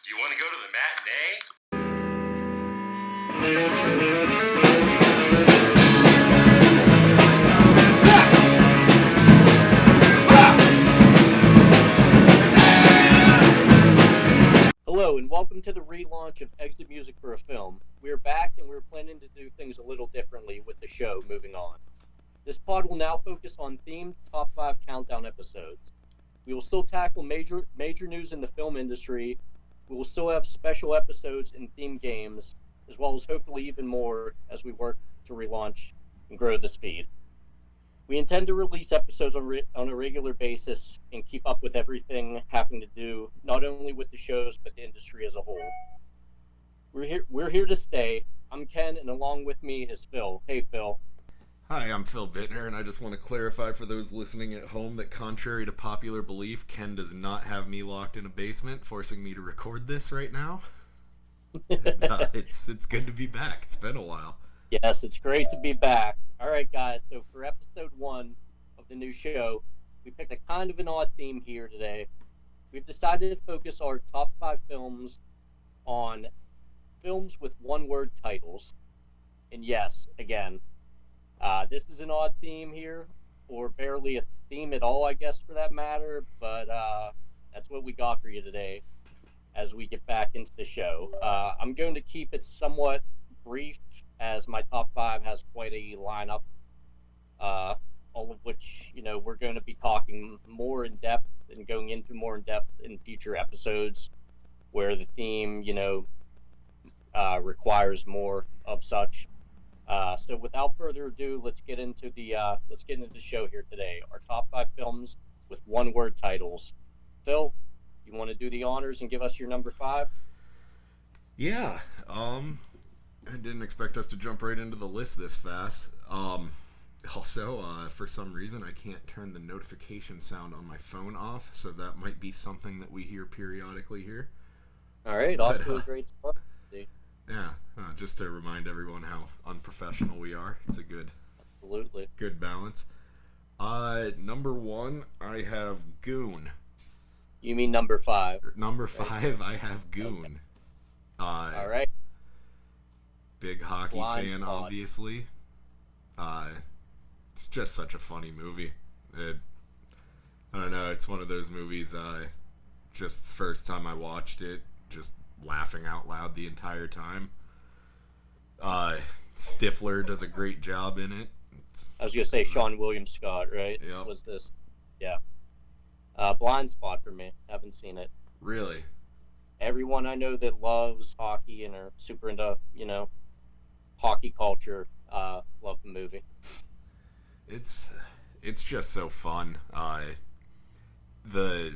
You want to go to the matinee? Hello and welcome to the relaunch of Exit Music for a Film. We're back and we're planning to do things a little differently with the show moving on. This pod will now focus on themed top 5 countdown episodes. We will still tackle major news in the film industry. We will still have special episodes and themed games, as well as hopefully even more as we work to relaunch and grow the speed. We intend to release episodes on a regular basis and keep up with everything having to do not only with the shows but the industry as a whole. We're here to stay. I'm Ken, and along with me is Phil. Hey, Phil. Hi, I'm Phil Bittner, and I just want to clarify for those listening at home that contrary to popular belief, Ken does not have me locked in a basement, forcing me to record this right now. And, it's good to be back. It's been a while. Yes, it's great to be back. All right, guys, so for episode 1 of the new show, we picked a kind of an odd theme here today. We've decided to focus our top 5 films on films with one-word titles. And yes, again, this is an odd theme here, or barely a theme at all, I guess, for that matter, but that's what we got for you today as we get back into the show. I'm going to keep it somewhat brief, as my top 5 has quite a lineup, all of which, we're going to be talking more in depth and going into more in depth in future episodes where the theme, requires more of such. So without further ado, let's get into the show here today. Our top 5 films with one-word titles. Phil, you want to do the honors and give us your number 5? Yeah. I didn't expect us to jump right into the list this fast. Also, for some reason, I can't turn the notification sound on my phone off, so that might be something that we hear periodically here. All right, off to a great start. Yeah, just to remind everyone how unprofessional we are. It's a good balance. Number 1, I have Goon. You mean number 5? Number 5, I have Goon. All right. Big hockey Blind fan, spot. obviously. It's just such a funny movie. I don't know, it's one of those movies, just the first time I watched it, just laughing out loud the entire time. Stifler does a great job in it. I was going to say Sean William Scott, right? Yep. Was this? Yeah. Blind spot for me. Haven't seen it. Really? Everyone I know that loves hockey and are super into, hockey culture, love the movie. It's just so fun. The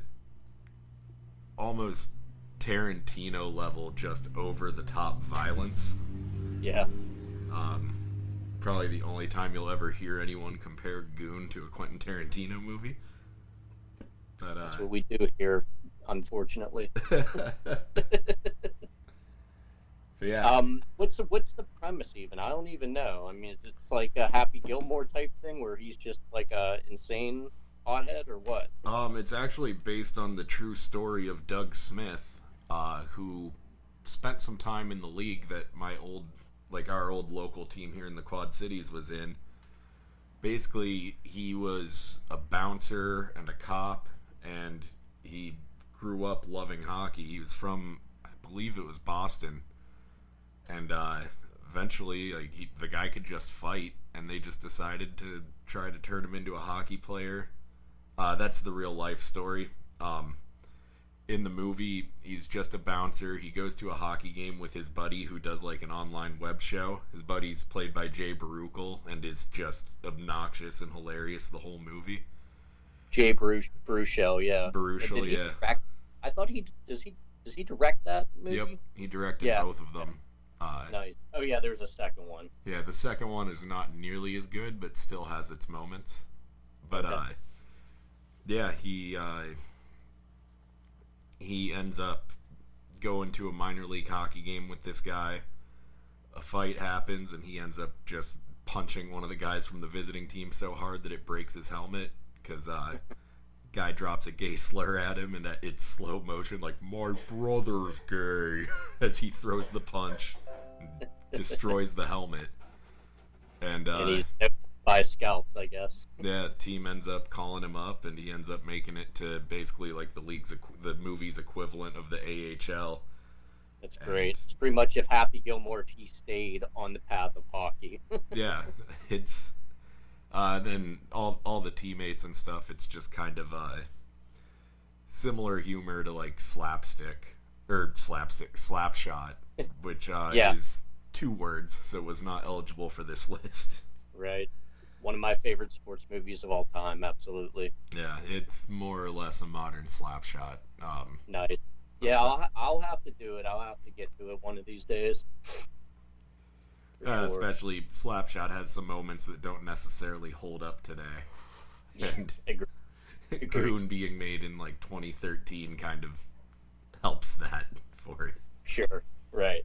almost Tarantino level, just over the top violence. Yeah. Probably the only time you'll ever hear anyone compare Goon to a Quentin Tarantino movie. But that's what we do here, unfortunately. But yeah. What's the premise even? I don't even know. I mean, it's like a Happy Gilmore type thing where he's just like a insane hothead, or what? It's actually based on the true story of Doug Smith, who spent some time in the league that our old local team here in the Quad Cities was in. Basically, he was a bouncer and a cop, and he grew up loving hockey. He was from, I believe it was Boston, and eventually, the guy could just fight, and they just decided to try to turn him into a hockey player. That's the real life story. In the movie, he's just a bouncer. He goes to a hockey game with his buddy who does like an online web show. His buddy's played by Jay Baruchel and is just obnoxious and hilarious the whole movie. Jay Baruchel, yeah. Baruchel, yeah. I thought does he direct that movie? Yep, he directed both of them. Nice. Oh yeah, there's a second one. Yeah, the second one is not nearly as good, but still has its moments. But okay. Yeah, he ends up going to a minor league hockey game with this guy. A fight happens, and he ends up just punching one of the guys from the visiting team so hard that it breaks his helmet, because guy drops a gay slur at him, and it's slow motion, like, my brother's gay, as he throws the punch and destroys the helmet. And he's hit by scouts, I guess. Yeah, team ends up calling him up, and he ends up making it to basically like the movie's equivalent of the AHL. That's great. It's pretty much if Happy Gilmore if he stayed on the path of hockey. Yeah, it's then all the teammates and stuff. It's just kind of similar humor to like Slapshot, which is 2 words, so was not eligible for this list. Right. One of my favorite sports movies of all time, absolutely. Yeah, it's more or less a modern Slapshot. Nice. Yeah, I'll have to do it. I'll have to get to it one of these days. Sure. Especially Slapshot has some moments that don't necessarily hold up today. And Goon being made in like 2013 kind of helps that for it. Sure, right.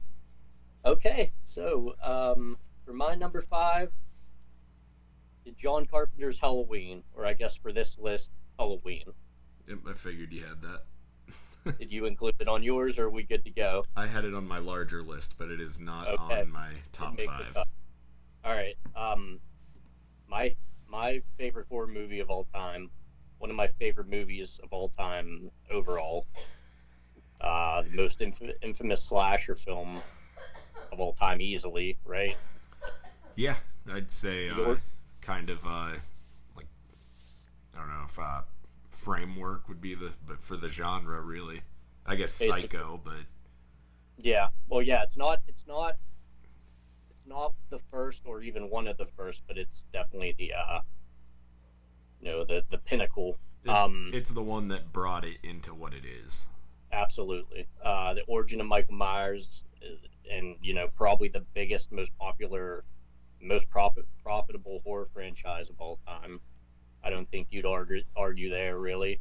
Okay, so for my number 5, John Carpenter's Halloween, or I guess for this list, Halloween. Yep, I figured you had that. Did you include it on yours, or are we good to go? I had it on my larger list, but it is not on my top 5. All right. My favorite horror movie of all time, one of my favorite movies of all time overall, the most infamous slasher film of all time, easily, right? Yeah, I'd say kind of like, I don't know if framework would be but for the genre, really. I guess basically. Psycho, but yeah, well, yeah, it's not the first or even one of the first, but it's definitely the the pinnacle. It's the one that brought it into what it is. Absolutely. The origin of Michael Myers, and probably the biggest, most popular, most profitable horror franchise of all time. I don't think you'd argue there, really.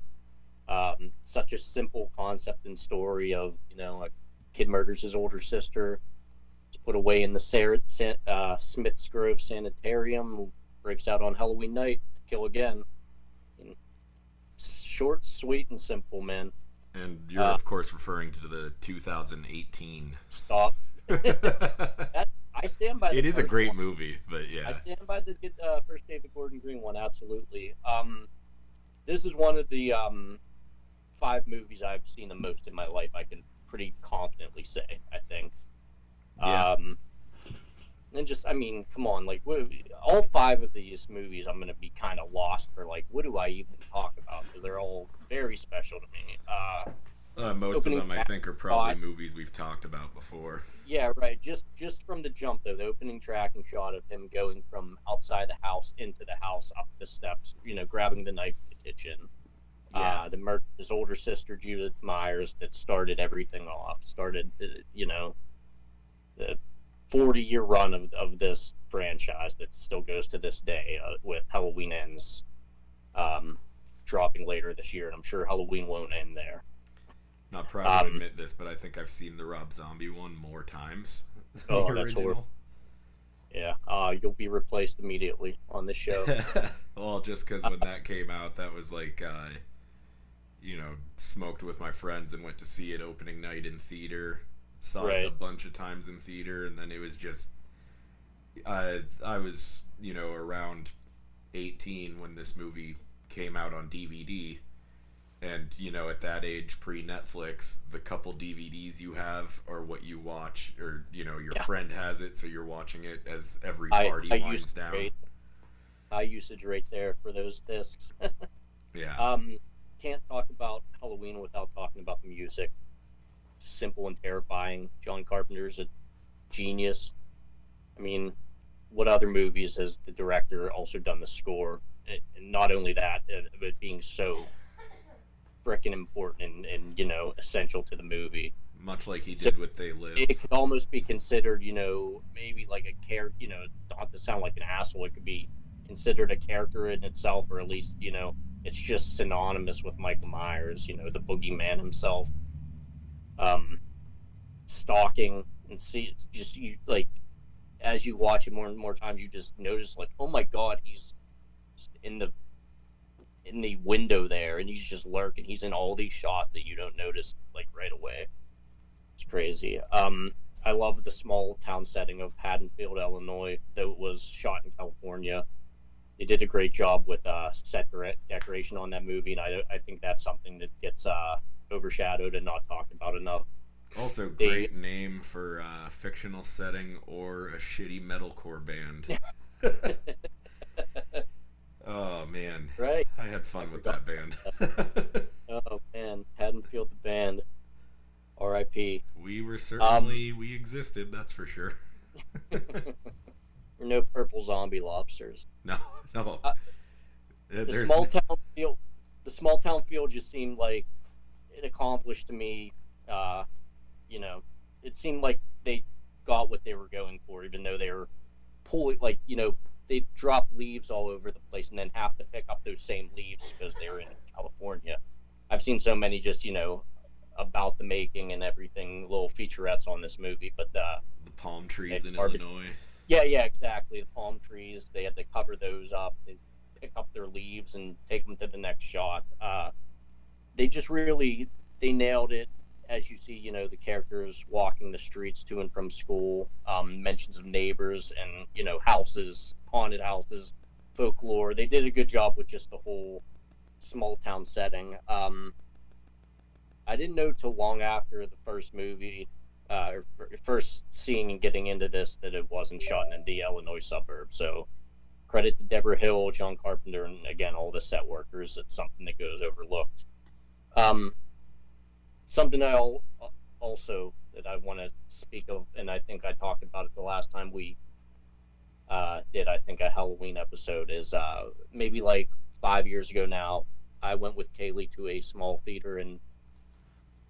Such a simple concept and story of, a kid murders his older sister, is put away in the Smiths Grove Sanitarium, breaks out on Halloween night to kill again. And short, sweet, and simple, man. And you're, of course, referring to the 2018. Stop. I stand by. It is a great movie, but yeah. I stand by the first David Gordon Green one, absolutely. This is one of the 5 movies I've seen the most in my life. I can pretty confidently say. I think. Yeah. And just, come on, like, all 5 of these movies, I'm gonna be kind of lost for, like, what do I even talk about? Because they're all very special to me. Most of them, I think, are probably movies we've talked about before. Yeah, right. Just from the jump, though, the opening tracking shot of him going from outside the house into the house, up the steps, grabbing the knife in the kitchen. Yeah. The murder of his older sister, Judith Myers, that started everything off. Started, the 40-year run of this franchise that still goes to this day, with Halloween Ends dropping later this year, and I'm sure Halloween won't end there. Not proud to admit this, but I think I've seen the Rob Zombie one more times than the original. That's horrible. Yeah, you'll be replaced immediately on this show. Well, just because when that came out, that was like, smoked with my friends and went to see it opening night in theater. Saw it a bunch of times in theater, and then it was just, I was, around 18 when this movie came out on DVD. And, at that age, pre-Netflix, the couple DVDs you have are what you watch, or, your friend has it, so you're watching it as every party winds down. High usage rate there for those discs. Yeah. Can't talk about Halloween without talking about the music. Simple and terrifying. John Carpenter's a genius. What other movies has the director also done the score? And not only that, but being so frickin' important and essential to the movie. Much like he did with They Live. It could almost be considered, maybe like a character, not to sound like an asshole, it could be considered a character in itself, or at least, it's just synonymous with Michael Myers, the boogeyman himself. Stalking and see, just as you watch it more and more times, you just notice, like, oh my god, he's in the in the window there, and he's just lurking. He's in all these shots that you don't notice like right away. It's crazy. I love the small town setting of Haddonfield, Illinois, though it was shot in California. They did a great job with set decoration on that movie, and I think that's something that gets overshadowed and not talked about enough. Also, great name for a fictional setting or a shitty metalcore band. Oh man, right? I had fun with that band. Oh man, Haddonfield the band. R.I.P. We were certainly we existed. That's for sure. We're no purple zombie lobsters. No. The small town feel. The small town feel just seemed like it accomplished to me. You know, it seemed like they got what they were going for, even though they were pulling, like, you know, they drop leaves all over the place and then have to pick up those same leaves because they were in California. I've seen so many just, you know, about the making and everything, little featurettes on this movie, but the palm trees in Illinois. Yeah, exactly. The palm trees, they had to cover those up. They pick up their leaves and take them to the next shot. They just really, they nailed it. As you see, you know, the characters walking the streets to and from school, mentions of neighbors and, you know, houses, haunted houses, folklore. They did a good job with just the whole small town setting. I didn't know till long after the first movie, or first seeing and getting into this, that it wasn't shot in the Illinois suburbs. So credit to Deborah Hill, John Carpenter, and again, all the set workers. It's something that goes overlooked. Something I also that I want to speak of, and I think I talked about it the last time we did, I think, a Halloween episode, is maybe like 5 years ago now, I went with Kaylee to a small theater in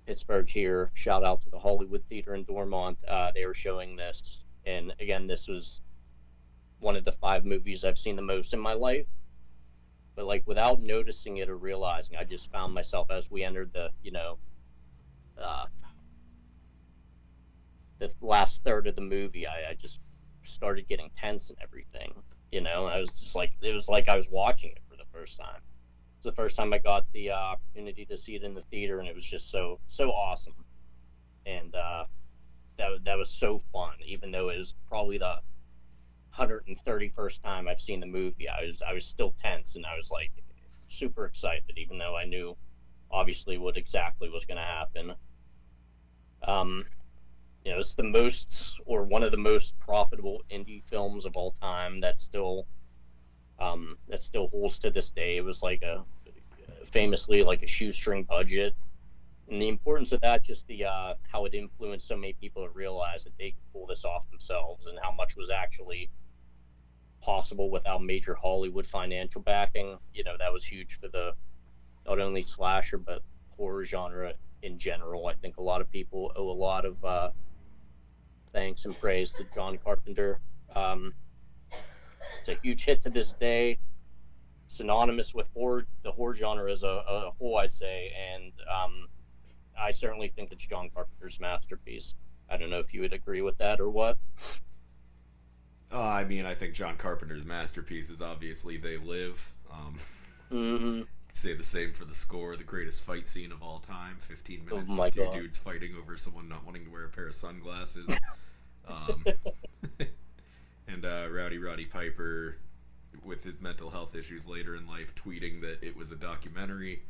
Pittsburgh here. Shout out to the Hollywood Theater in Dormont. They were showing this, and again, this was one of the 5 movies I've seen the most in my life. But like without noticing it or realizing, I just found myself as we entered the, you know, the last third of the movie, I just started getting tense and everything, you know. I was just like, it was like I was watching it for the first time. It's the first time I got the opportunity to see it in the theater, and it was just so awesome. And that was so fun, even though it was probably the 131st time I've seen the movie. I was still tense, and I was like super excited, even though I knew obviously what exactly was going to happen. You know, it's the most, or one of the most profitable indie films of all time that still holds to this day. It was like famously like a shoestring budget, and the importance of that, just the how it influenced so many people to realize that they could pull this off themselves, and how much was actually possible without major Hollywood financial backing. You know, that was huge for the not only slasher but horror genre in general. I think a lot of people owe a lot of thanks and praise to John Carpenter. It's a huge hit to this day, synonymous with horror, the horror genre as a whole, I'd say, and I certainly think it's John Carpenter's masterpiece. I don't know if you would agree with that or what. I mean, I think John Carpenter's masterpiece is obviously They Live. Say the same for the score, the greatest fight scene of all time. 15 minutes, two dudes fighting over someone not wanting to wear a pair of sunglasses. And Roddy Piper, with his mental health issues later in life, tweeting that it was a documentary.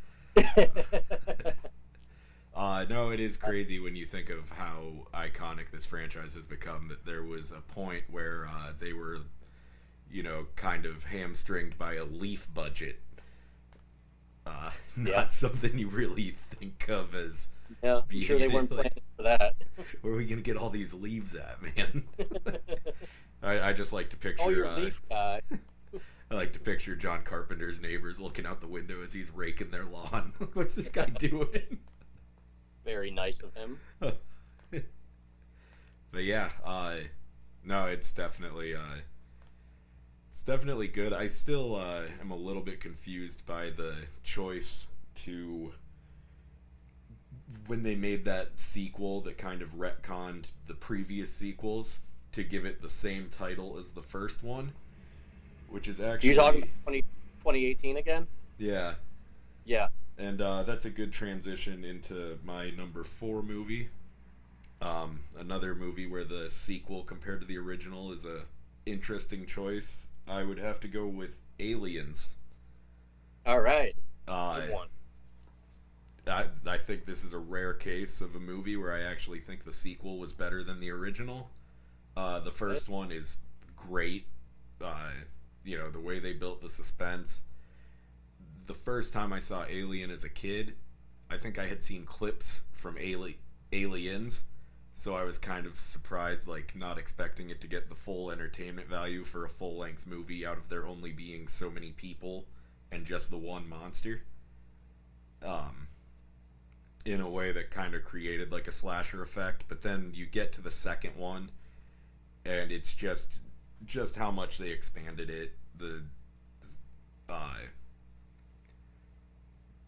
No, it is crazy when you think of how iconic this franchise has become, that there was a point where they were, you know, kind of hamstringed by a leaf budget. Not something you really think of as being, sure they weren't planning for that. Where are we gonna get all these leaves at, man? I just like to picture you're a leaf guy. I like to picture John Carpenter's neighbors looking out the window as he's raking their lawn. What's this guy doing? Very nice of him. But yeah, no, it's definitely good. I still am a little bit confused by the choice to, when they made that sequel that kind of retconned the previous sequels, to give it the same title as the first one, which is actually... You're talking 2018 again? Yeah. Yeah. And that's a good transition into my number 4 movie. Another movie where the sequel compared to the original is a interesting choice. I would have to go with Aliens. All right. Uh, Good one. I think this is a rare case of a movie where I actually think the sequel was better than the original. The first one is great. Uh, the way they built the suspense. The first time I saw Alien as a kid, I think I had seen clips from Aliens, so I was kind of surprised, like not expecting it to get the full entertainment value for a full-length movie out of there only being so many people and just the one monster. Um, in a way that kind of created like a slasher effect, but then you get to the second one, and it's just how much they expanded it. The uh,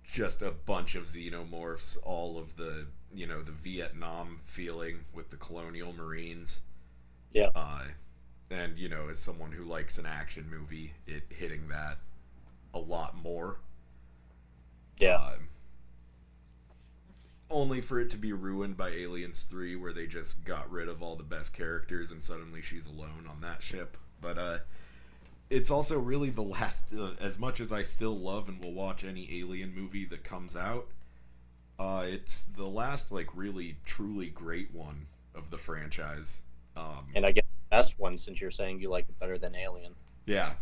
just a bunch of xenomorphs, all of the Vietnam feeling with the colonial marines. Yeah. And as someone who likes an action movie, it hitting that a lot more. Yeah. Only for it to be ruined by Aliens 3, where they just got rid of all the best characters and suddenly she's alone on that ship. But it's also really the last, as much as I still love and will watch any Alien movie that comes out, it's the last, like, really, truly great one of the franchise. And I guess the best one, since you're saying you like it better than Alien. Yeah.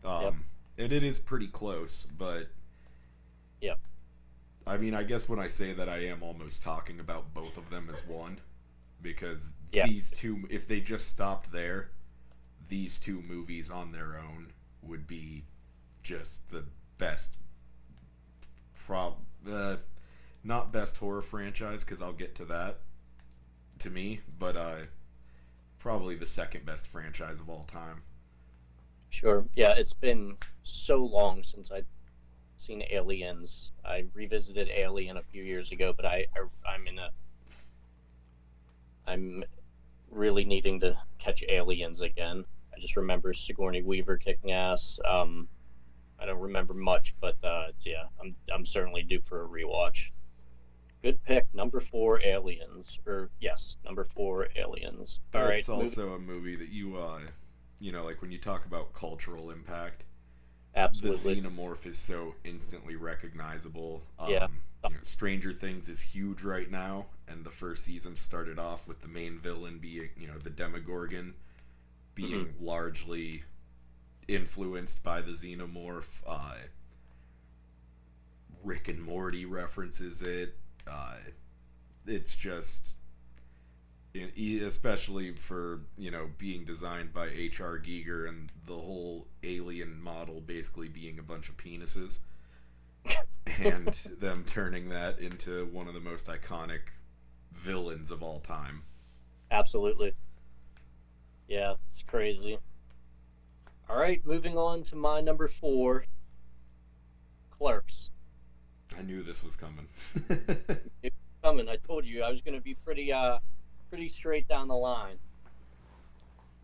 Yep. And it is pretty close, but... Yep. I mean, I guess when I say that, I am almost talking about both of them as one. Because Yeah. these two, if they just stopped there, these two movies on their own would be just the best... not best horror franchise, because I'll get to that, to me, but probably the second best franchise of all time. Sure. Yeah, it's been so long since I've seen Aliens. I revisited Alien a few years ago, but I'm really needing to catch Aliens again. I just remember Sigourney Weaver kicking ass. I don't remember much, but yeah, I'm certainly due for a rewatch. Good pick, number 4, Aliens. Or yes, number 4, Aliens. All right. It's also a movie that you like when you talk about cultural impact, Absolutely. the xenomorph is so instantly recognizable. Yeah. Stranger Things is huge right now, and the first season started off with the main villain being, the Demogorgon, being largely influenced by the xenomorph. Rick and Morty references it. It's just, especially for being designed by H.R. Giger and the whole alien model basically being a bunch of penises, and them turning that into one of the most iconic villains of all time. Absolutely. Yeah, it's crazy. All right, moving on to my number 4, Clerks. I knew this was coming. It's coming. I told you I was going to be pretty straight down the line.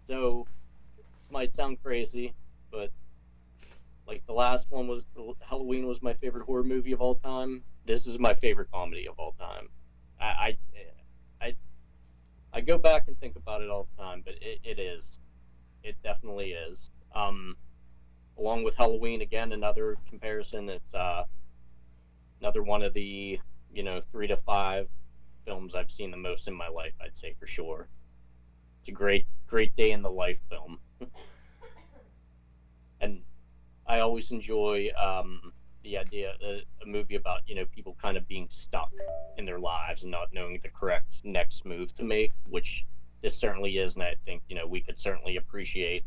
So, this might sound crazy, but like the last one was Halloween was my favorite horror movie of all time. This is my favorite comedy of all time. I go back and think about it all the time, but it definitely is. Along with Halloween, again, another comparison. It's another one of the 3 to 5 films I've seen the most in my life. I'd say for sure. It's a great day in the life film, and I always enjoy the idea a movie about people kind of being stuck in their lives and not knowing the correct next move to make, which this certainly is, and I think we could certainly appreciate,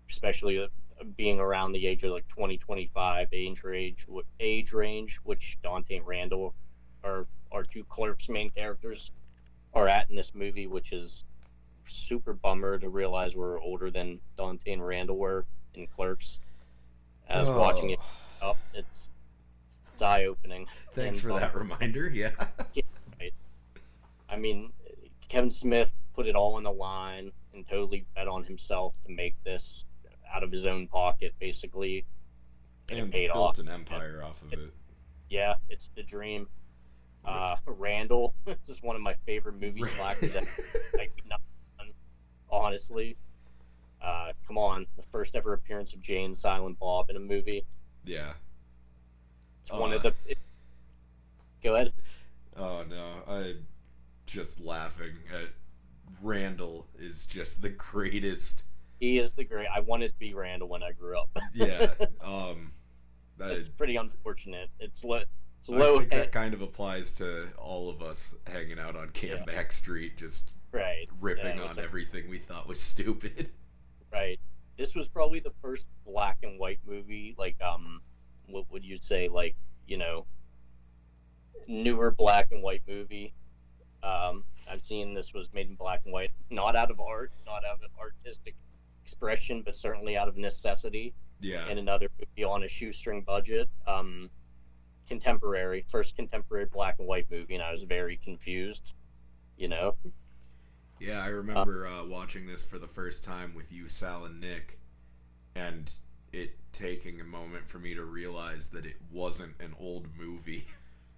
especially being around the age of like 20-25 age range, which Dante and Randall are our 2 Clerks main characters are at in this movie, which is super bummer to realize we're older than Dante and Randall were in Clerks. As watching it up, it's eye-opening. Thanks for that reminder. Yeah. Right. I mean, Kevin Smith put it all on the line and totally bet on himself to make this out of his own pocket, basically. and it And paid built off. an empire off of it. Yeah, it's the dream. Randall, this is one of my favorite movie slackers that might be not done, honestly. Come on, the first ever appearance of Jay and Silent Bob in a movie. Yeah. It's one of the. Go ahead. Oh no, I just laughing at Randall is just the greatest. He is the great. I wanted to be Randall when I grew up. Yeah. It's pretty unfortunate. It's low. I think that kind of applies to all of us hanging out on Camback Street, just right, ripping on everything we thought was stupid. Right. This was probably the first black and white movie, like what would you say, like, you know, newer black and white movie. I've seen this was made in black and white, not out of art, not out of artistic expression, but certainly out of necessity. Yeah. And another movie on a shoestring budget. First contemporary black and white movie, and I was very confused, you know? Yeah, I remember watching this for the first time with you, Sal, and Nick, and it taking a moment for me to realize that it wasn't an old movie.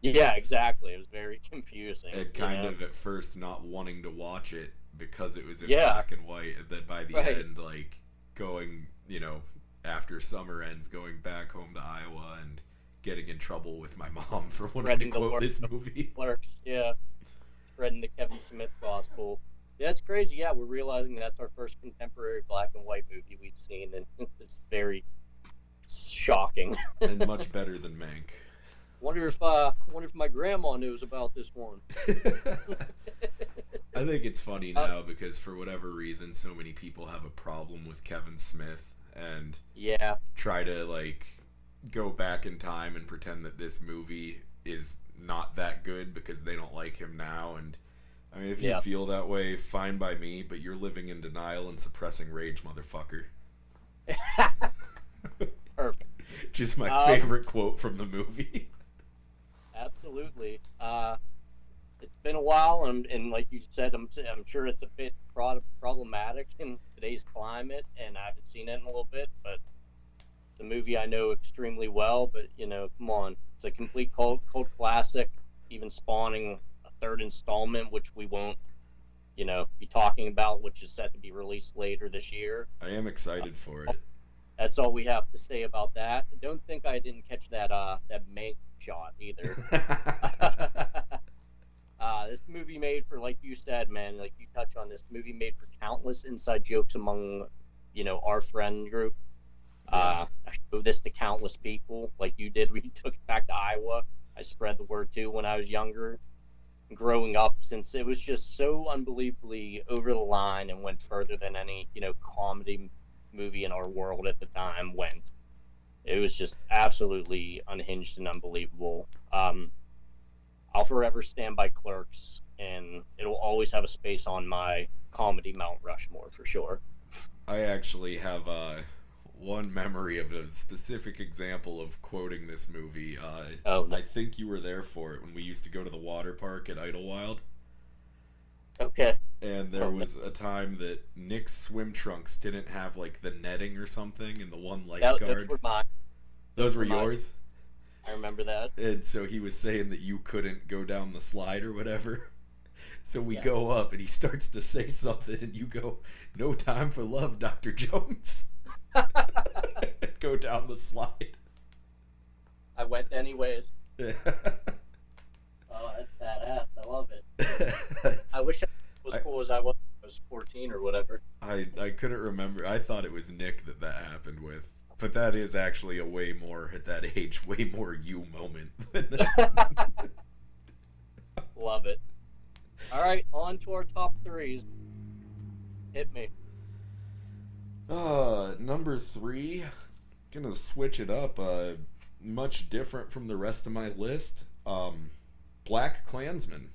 Yeah, exactly. It was very confusing. And kind of at first not wanting to watch it because it was in Yeah. black and white, and then by the Right. end, like, going, you know, after summer ends, going back home to Iowa and getting in trouble with my mom for wanting to Reading the quote Lord this of movie. Clerks, yeah. Reading the Kevin Smith Gospel. Yeah, it's crazy. Yeah, we're realizing that's our first contemporary black and white movie we've seen, and it's very shocking. And much better than Mank. Wonder if my grandma knows about this one. I think it's funny now because for whatever reason, so many people have a problem with Kevin Smith and Yeah, try to like go back in time and pretend that this movie is not that good because they don't like him now. And I mean, if you Yeah. feel that way, fine by me, but you're living in denial and suppressing rage, motherfucker. perfect. Just my favorite quote from the movie. Absolutely. It's been a while, and like you said, I'm sure it's a bit problematic in today's climate, and I haven't seen it in a little bit, but it's a movie I know extremely well. But you know, come on, it's a complete cult classic, even spawning a third installment, which we won't, you know, be talking about, which is set to be released later this year. I am excited for it. That's all we have to say about that. Don't think I didn't catch that Mank shot either. This movie made for, like you said, man, like you touch on this movie made for countless inside jokes among, you know, our friend group. I showed this to countless people, like you did. We took it back to Iowa. I spread the word too when I was younger, growing up, since it was just so unbelievably over the line and went further than any, you know, comedy movie in our world at the time went. It was just absolutely unhinged and unbelievable. I'll forever stand by Clerks, and it'll always have a space on my comedy Mount Rushmore for sure. I actually have one memory of a specific example of quoting this movie. I think you were there for it when we used to go to the water park at Idlewild. Okay. And there was a time that Nick's swim trunks didn't have like the netting or something, and the one lifeguard. Those were mine. Those were yours? I remember that. And so he was saying that you couldn't go down the slide or whatever. So we go up, and he starts to say something, and you go, "No time for love, Dr. Jones." Go down the slide. I went anyways. Yeah. Oh, that's badass. I love it. I wish I was as cool as I was when I was 14 or whatever. I couldn't remember. I thought it was Nick that happened with. But that is actually a way more, at that age, way more you moment. Love it. All right, on to our top threes. Hit me. Number 3, gonna switch it up. Much different from the rest of my list. Black Klansman.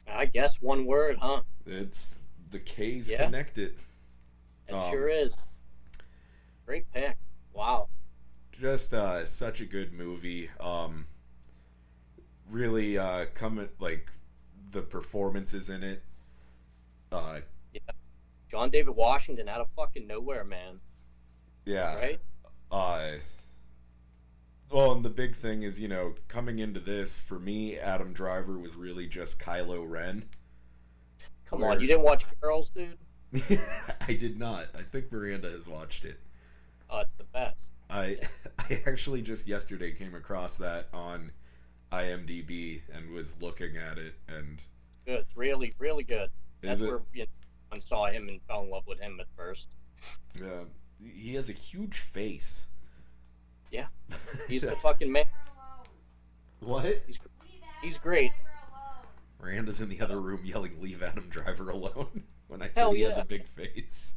I guess one word, huh? It's the K's connected. It sure is. Great pick. Wow. Just such a good movie. Really coming, like, the performances in it. Yeah. John David Washington out of fucking nowhere, man. Yeah. Right? Well, and the big thing is, coming into this, for me, Adam Driver was really just Kylo Ren. Come on, you Where didn't watch Girls, dude? I did not. I think Miranda has watched it. Oh, it's the best. I Yeah, I actually just yesterday came across that on IMDb and was looking at it, and good. It's really, really good. is That's it? where I saw him and fell in love with him at first. Uh, he has a huge face. Yeah, he's the fucking man. What? He's he's great. Miranda's in the other room yelling, "Leave Adam Driver alone!" when I said Hell he has yeah. a big face.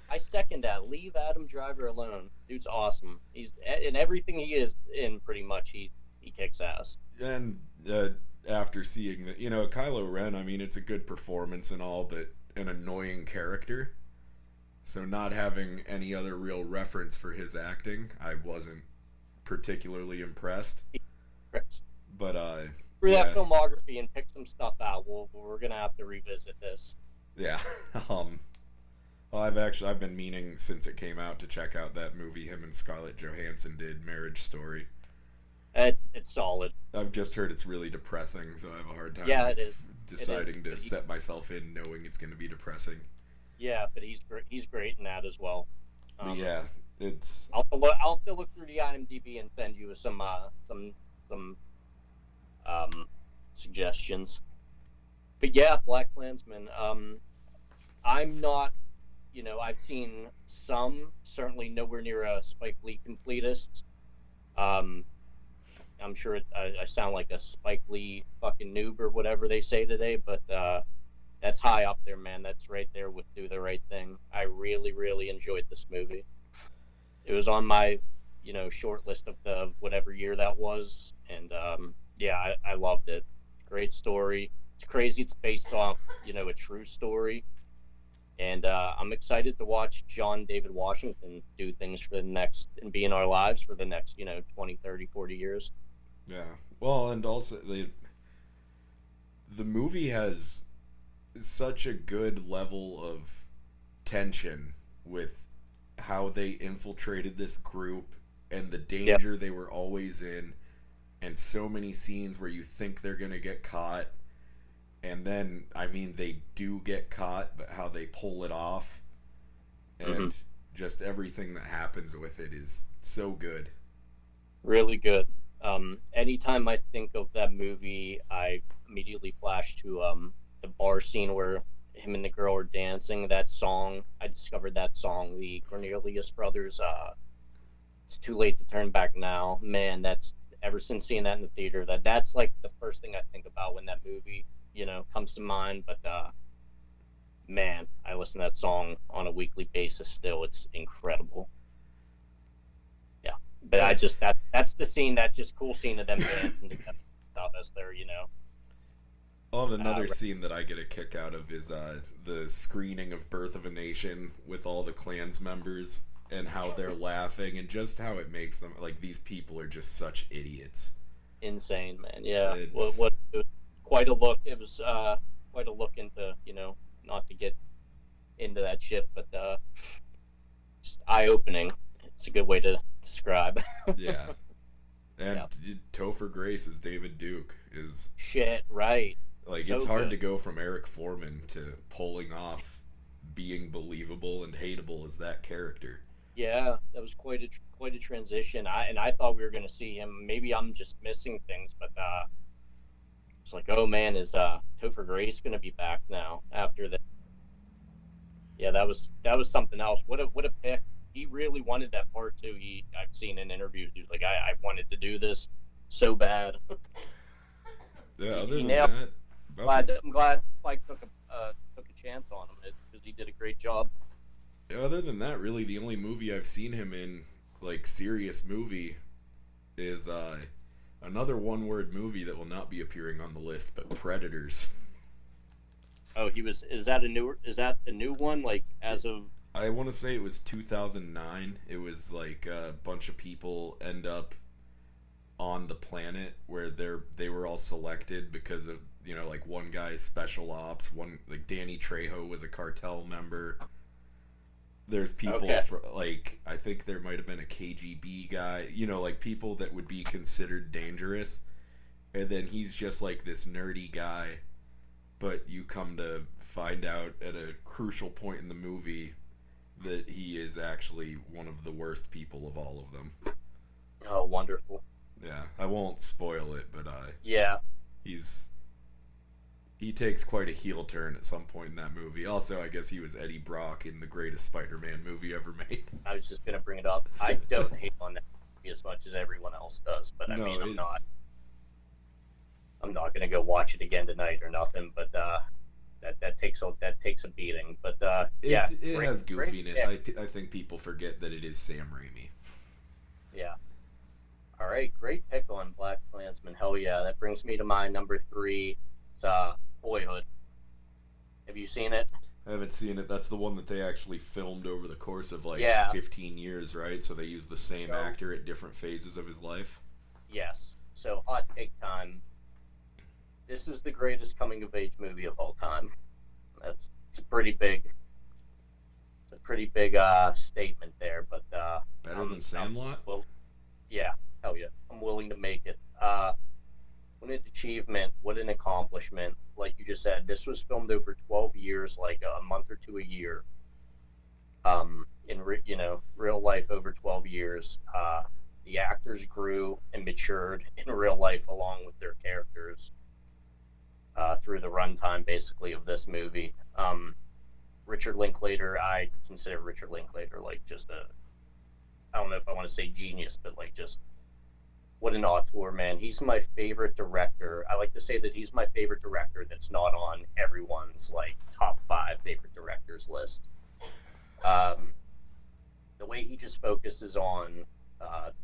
I second that. Leave Adam Driver alone. Dude's awesome. He's in everything he is in. Pretty much, he kicks ass. And after seeing that, Kylo Ren, I mean, it's a good performance and all, but an annoying character. So not having any other real reference for his acting, I wasn't particularly impressed. But Through that yeah, filmography and pick some stuff out. We're gonna have to revisit this. yeah. um, well, I've been meaning since it came out to check out that movie him and Scarlett Johansson did, Marriage Story. It's solid. I've just heard it's really depressing, so I have a hard time Yeah, it is. deciding It to is. set myself in knowing it's going to be depressing. Yeah, but he's great in that as well. But yeah, it's I'll have to look through the IMDb and send you some suggestions. But yeah, Black Klansman. I'm not. I've seen some. Certainly nowhere near a Spike Lee completist. Um, I'm sure I sound like a Spike Lee fucking noob or whatever they say today, but that's high up there, man. That's right there with Do the Right Thing. I really, really enjoyed this movie. It was on my, short list of whatever year that was, and yeah, I loved it. Great story. It's crazy. It's based off, a true story, and I'm excited to watch John David Washington do things for the next and be in our lives for the next, 20, 30, 40 years. yeah. Well, and also the movie has such a good level of tension with how they infiltrated this group and the Yeah. danger they were always in, and so many scenes where you think they're gonna get caught, and then I mean they do get caught, but how they pull it off, Hmm. and just everything that happens with it is so good. Really good. Anytime I think of that movie, I immediately flash to the bar scene where him and the girl are dancing. That song, I discovered that song, the Cornelius Brothers. It's too late to turn back now. Man, that's ever since seeing that in the theater. That's like the first thing I think about when that movie, comes to mind. But man, I listen to that song on a weekly basis. Still, it's incredible. Yeah, but Yeah. that's the scene. That's just cool scene of them dancing together stuff as they're Oh, and another uh, scene that I get a kick out of is the screening of Birth of a Nation with all the Klans members and how they're laughing and just how it makes them like these people are just such idiots. insane, man. Yeah, It's what it was quite a look. It was quite a look into not to get into that shit, but just eye opening. It's a good way to describe. yeah. And Yeah, Topher Grace as David Duke is shit. Right. like it's So hard good. to go from Eric Foreman to pulling off being believable and hateable as that character. Yeah, that was quite a transition. I thought we were gonna see him. Maybe I'm just missing things, but it's like, oh man, is Topher Grace gonna be back now after that? Yeah, that was something else. What a pick. He really wanted that part too. I've seen in interviews. He was like, I wanted to do this so bad. Yeah, he, other he than nailed. that, about I'm glad Spike took a chance on him because he did a great job. other than that, really the only movie I've seen him in, like serious movie, is another one-word movie that will not be appearing on the list, but Predators. Oh, he was. Is that a new one? Like as of I want to say it was 2009. It was like a bunch of people end up on the planet where they were all selected because of like one guy's special ops, one like Danny Trejo was a cartel member, There's people Okay. like I think there might have been a KGB guy, like people that would be considered dangerous, and then he's just like this nerdy guy, but you come to find out at a crucial point in the movie that he is actually one of the worst people of all of them. Oh, wonderful. Yeah, I won't spoil it, but Yeah. he's he takes quite a heel turn at some point in that movie. Also, I guess he was Eddie Brock in the greatest Spider-Man movie ever made. I was just gonna bring it up. I don't hate on that movie as much as everyone else does, but I mean, I'm not gonna go watch it again tonight or nothing. But that takes a beating. But yeah, it has goofiness. Yeah. I think people forget that it is Sam Raimi. Yeah. All right, great pick on Black Klansman. Hell yeah, that brings me to my number 3. It's Boyhood. Have you seen it? I haven't seen it. That's the one that they actually filmed over the course of 15 years, right? So they used the same actor at different phases of his life. Yes. So hot take time. This is the greatest coming of age movie of all time. It's a pretty big statement there, but better than Sandlot? Well, yeah, hell yeah. I'm willing to make it. What an achievement, what an accomplishment. Like you just said, this was filmed over 12 years, like a month or two a year. In real life over 12 years. The actors grew and matured in real life along with their characters through the runtime, basically, of this movie. Richard Linklater, I consider Richard Linklater like just I don't know if I want to say genius, but like just what an auteur, man. He's my favorite director. I like to say that he's my favorite director that's not on everyone's like top 5 favorite directors list. The way he just focuses on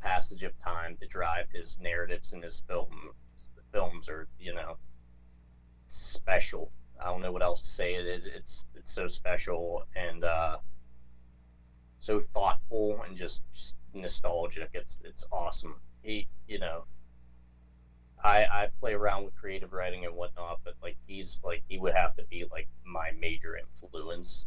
passage of time to drive his narratives in his films are, special. I don't know what else to say. It's so special and so thoughtful and just nostalgic. It's awesome. I play around with creative writing and whatnot, but like he would have to be like my major influence.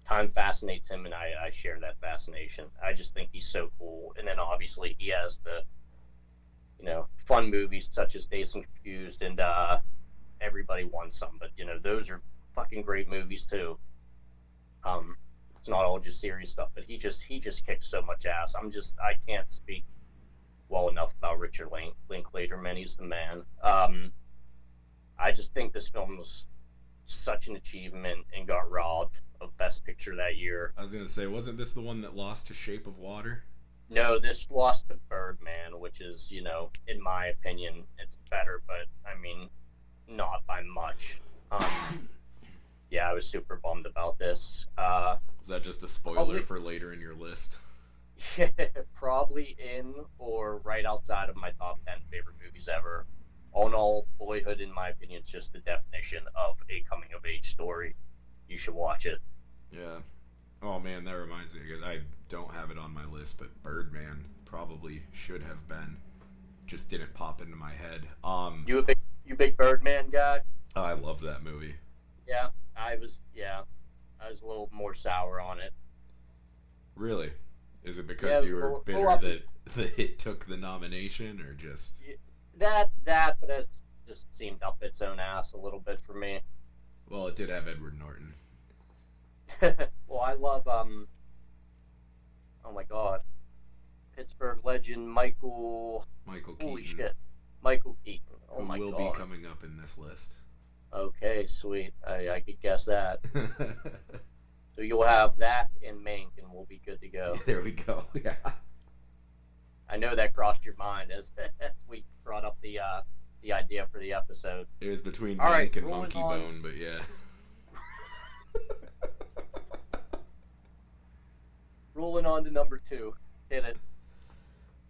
Time fascinates him, and I share that fascination. I just think he's so cool. And then obviously he has the fun movies such as Dazed and Confused and Everybody Wants Some, but those are fucking great movies too. It's not all just serious stuff, but he just kicks so much ass. I can't speak well enough about Richard Linklater, man. He's the man. I just think this film's such an achievement and got robbed of Best Picture that year. I was gonna say, wasn't this the one that lost to Shape of Water? No, this lost to Birdman, which is, in my opinion, it's better, but I mean, not by much. Yeah, I was super bummed about this. Is that just a spoiler for later in your list? Probably in or right outside of my top 10 favorite movies ever. All in all, Boyhood, in my opinion, is just the definition of a coming-of-age story. You should watch it. Yeah. Oh, man, that reminds me. I don't have it on my list, but Birdman probably should have been. Just didn't pop into my head. You a big Birdman guy? Oh, I love that movie. Yeah, I was a little more sour on it. Really? Is it because you were bitter that it took the nomination, or just that? But it just seemed up its own ass a little bit for me. Well, it did have Edward Norton. Well, I love oh my god, Pittsburgh legend Michael Keaton. Holy shit, Michael Keaton. Oh my god. Who will be coming up in this list. Okay, sweet. I could guess that. So you'll have that in Mank, and we'll be good to go. There we go. Yeah. I know that crossed your mind as we brought up the idea for the episode. It was between Mank and Monkey Bone, but yeah. Rolling on to number 2. Hit it.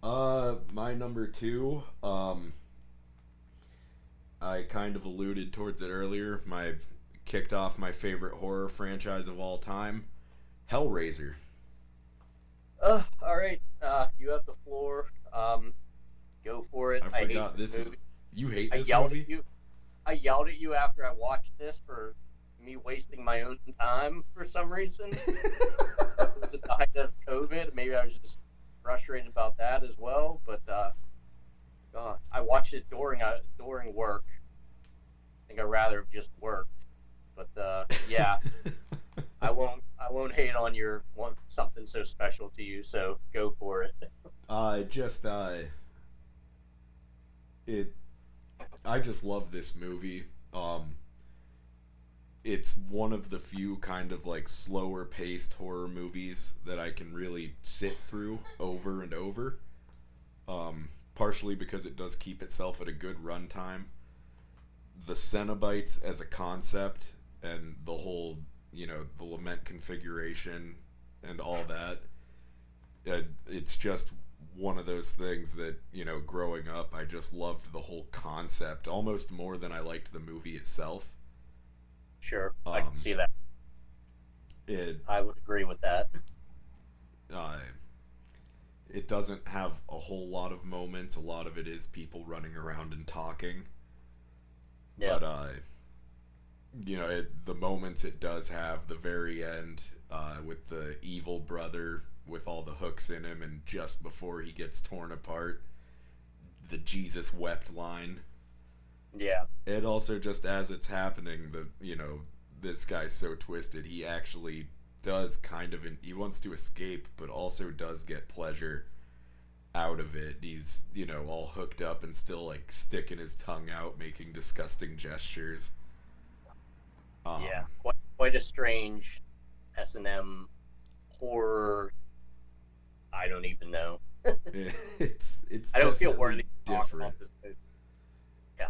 My number 2, I kind of alluded towards it earlier. Kicked off my favorite horror franchise of all time, Hellraiser. All right. You have the floor. Go for it. I forgot this movie. You hate this movie? I yelled at you after I watched this for me wasting my own time for some reason. It was at the height of COVID. Maybe I was just frustrated about that as well. But God, I watched it during work. I think I'd rather have just worked. But yeah, I won't hate on your something so special to you. So go for it. Just it. I just love this movie. It's one of the few kind of like slower paced horror movies that I can really sit through over and over. Partially because it does keep itself at a good runtime. The Cenobites as a concept and the whole, the lament configuration and all that. It's just one of those things that, growing up, I just loved the whole concept almost more than I liked the movie itself. Sure, I can see that. I would agree with that. It doesn't have a whole lot of moments. A lot of it is people running around and talking. Yeah. But, the moments it does have, the very end, with the evil brother with all the hooks in him, and just before he gets torn apart, the Jesus wept line. Yeah. It also, just as it's happening, this guy's so twisted, he actually does he wants to escape, but also does get pleasure out of it. He's, all hooked up and still, like, sticking his tongue out, making disgusting gestures. Yeah, quite a strange S&M horror. I don't even know. It's I don't feel worthy to talk about this movie. Yeah.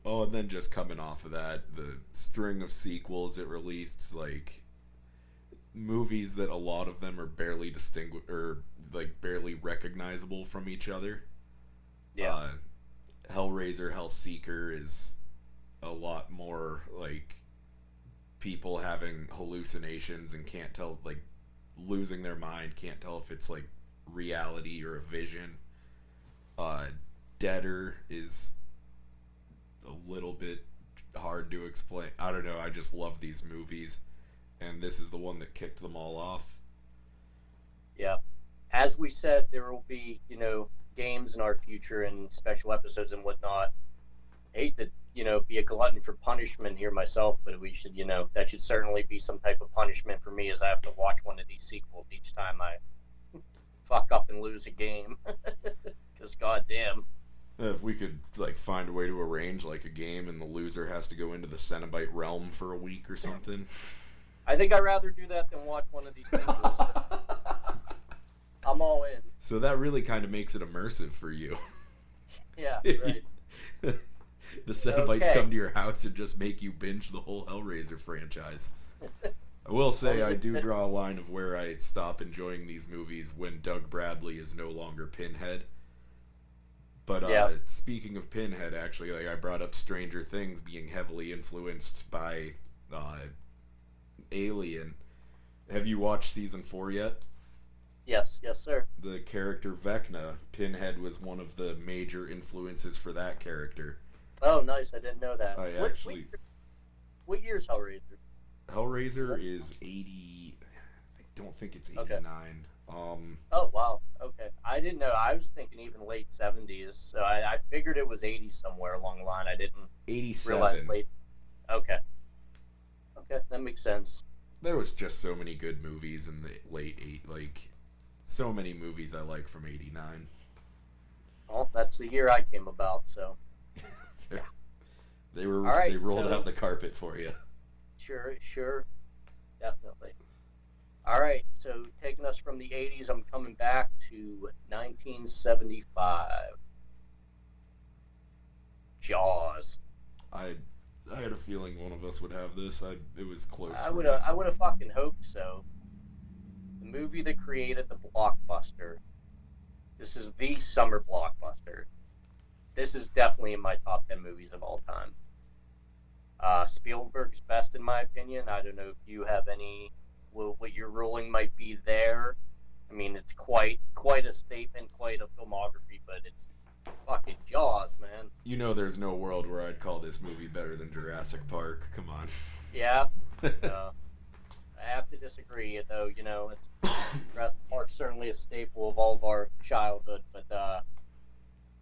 Oh, and then just coming off of that, the string of sequels it released, like, movies that a lot of them are barely barely recognizable from each other. Yeah. Hellraiser, Hellseeker is a lot more like people having hallucinations and can't tell, like, losing their mind, can't tell if it's like reality or a vision. Deader is a little bit hard to explain. I don't know, I just love these movies, and this is the one that kicked them all off. Yeah. As we said, there will be, games in our future and special episodes and whatnot. I hate to, be a glutton for punishment here myself, but we should, that should certainly be some type of punishment for me, as I have to watch one of these sequels each time I fuck up and lose a game. Because goddamn. If we could, like, find a way to arrange, like, a game and the loser has to go into the Cenobite realm for a week or something. I think I'd rather do that than watch one of these things. I'm all in. So that really kind of makes it immersive for you. Yeah, right. The Cenobites come to your house and just make you binge the whole Hellraiser franchise. I will say I do draw a line of where I stop enjoying these movies when Doug Bradley is no longer Pinhead. But speaking of Pinhead, actually, like, I brought up Stranger Things being heavily influenced by Alien. Have you watched season 4 yet? Yes, sir. The character Vecna, Pinhead was one of the major influences for that character. Oh, nice. I didn't know that. What year's Hellraiser? Hellraiser is 80... I don't think it's 89. Okay. Oh, wow. Okay. I didn't know. I was thinking even late 70s. So I figured it was 80 somewhere along the line. I didn't 87. realize late. Okay. Okay, that makes sense. There was just so many good movies in the late 80s. Like, so many movies I like from 89. Well, that's the year I came about, so... They rolled out the carpet for you. Sure. Definitely. All right, so taking us from the 80s, I'm coming back to 1975. Jaws. I had a feeling one of us would have this. It was close. I would have fucking hoped so. The movie that created the blockbuster. This is the summer blockbuster. This is definitely in my top 10 movies of all time. Spielberg's best in my opinion. I don't know if you have any, what your ruling might be there. I mean, it's quite a statement, quite a filmography, but it's fucking Jaws, man. There's no world where I'd call this movie better than Jurassic Park. Come on. Yeah. Uh, I have to disagree, though. It's Jurassic Park's certainly a staple of all of our childhood, but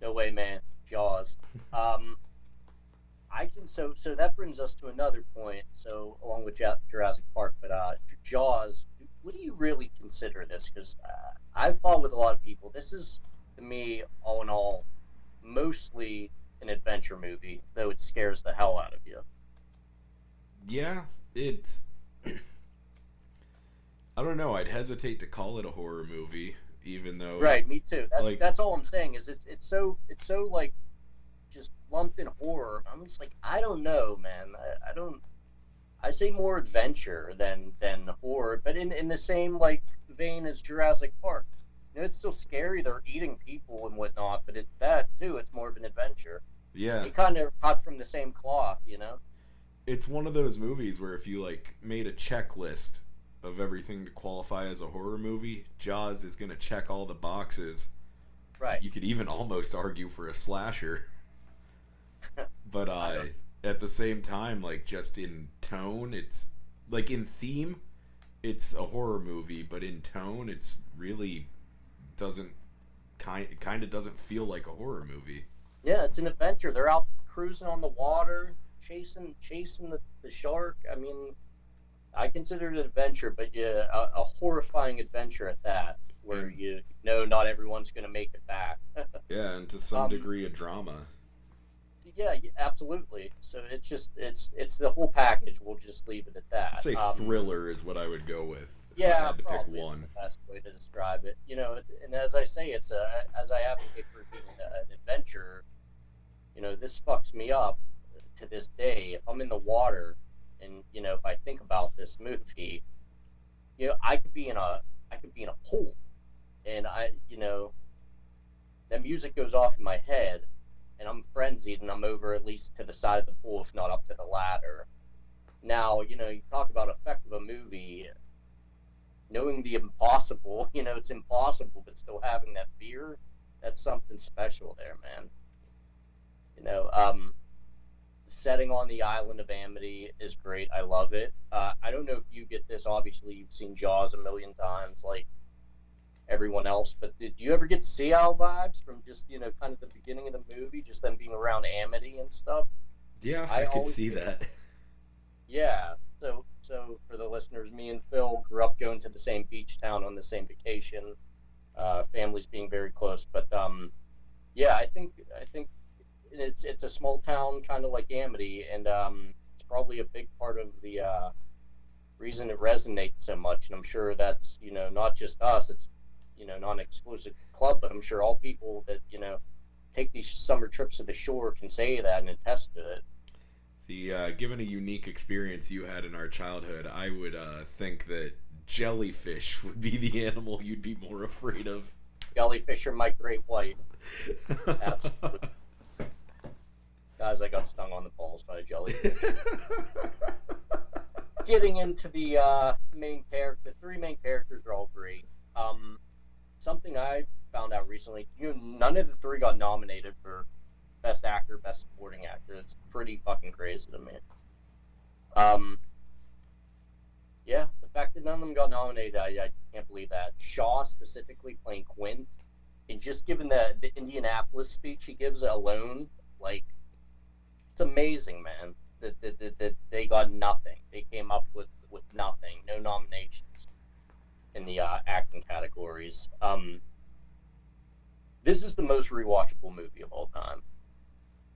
no way, man. Jaws. Um, I can so that brings us to another point. So along with Jurassic Park, but Jaws. What do you really consider this? Because I've thought with a lot of people, this is to me, all in all, mostly an adventure movie, though it scares the hell out of you. Yeah, it's. I don't know. I'd hesitate to call it a horror movie, even though, Right, me too. That's like, that's all I'm saying. Is it's so like just lumped in horror. I'm just like I don't know, man. I don't. I say more adventure than horror, but in the same like vein as Jurassic Park. It's still scary. They're eating people and whatnot, but it's that too. It's more of an adventure. yeah, They kind of cut from the same cloth. it's one of those movies where if you like made a checklist of everything to qualify as a horror movie, Jaws is gonna check all the boxes. Right. You could even almost argue for a slasher. But I don't. at the same time, like just in tone, it's like in theme, it's a horror movie, but in tone, it's really doesn't kind of doesn't feel like a horror movie. Yeah, it's an adventure. They're out cruising on the water, chasing the shark. I mean, I consider it an adventure, but yeah, a horrifying adventure at that, where And you know not everyone's going to make it back. yeah, and to some um, degree, a drama. yeah, absolutely. So it's the whole package. We'll just leave it at I'd that. say thriller is what I would go with if I Yeah, had to pick probably is one. the best way to describe it. And as I say, as I advocate for it being an adventure. This fucks me up to this day. If I'm in the water, and if I think about this movie, I could be in a pool, and that music goes off in my head, and I'm frenzied, and I'm over at least to the side of the pool, if not up to the ladder. Now, you talk about effect of a movie, knowing the impossible. It's impossible, but still having that fear. That's something special there, man. Setting on the island of Amity is great. I love it. I don't know if you get this. Obviously, you've seen Jaws a million times, like everyone else. But did you ever get Sea Owl vibes from just kind of the beginning of the movie, just them being around Amity and stuff? Yeah, I I could always see get, that. yeah. So for the listeners, me and Phil grew up going to the same beach town on the same vacation. Families being very close, but yeah, I think it's a small town, kind of like Amity, and it's probably a big part of the reason it resonates so much. And I'm sure that's not just us; it's not an exclusive club, but I'm sure all people that take these summer trips to the shore can say that and attest to it. See, given a unique experience you had in our childhood, I would think that jellyfish would be the animal you'd be more afraid of. Jellyfish are my great white. Absolutely, guys. I got stung on the balls by a jellyfish. Getting into the main character, the three main characters are all great. Something I found out recently, none of the three got nominated for best actor, best supporting actor. It's pretty fucking crazy to me. Um, yeah, the fact that none of them got nominated, I can't believe that. Shaw specifically playing Quint, and just given the Indianapolis speech he gives alone, like it's amazing, man. That they got nothing. They came up with nothing, no nominations in the acting categories. This is the most rewatchable movie of all time,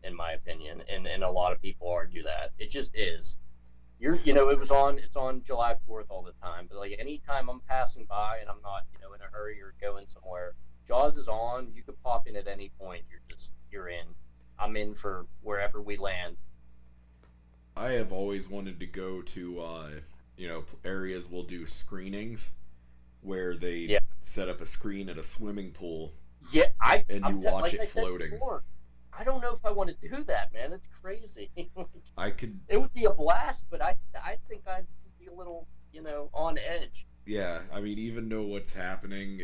in my opinion, and a lot of people argue that it just is. It's on July 4th all the time, but like anytime I'm passing by and I'm not in a hurry or going somewhere, Jaws is on. You could pop in at any point. You're in. I'm in for wherever we land. I have always wanted to go to, areas will do screenings where they Yeah, set up a screen at a swimming pool yeah. and you watch Like I it said floating. before, I don't know if I want to do that, man. It's crazy. I could, It would be a blast, but I think I'd be a little on edge. yeah, I mean, even know what's happening,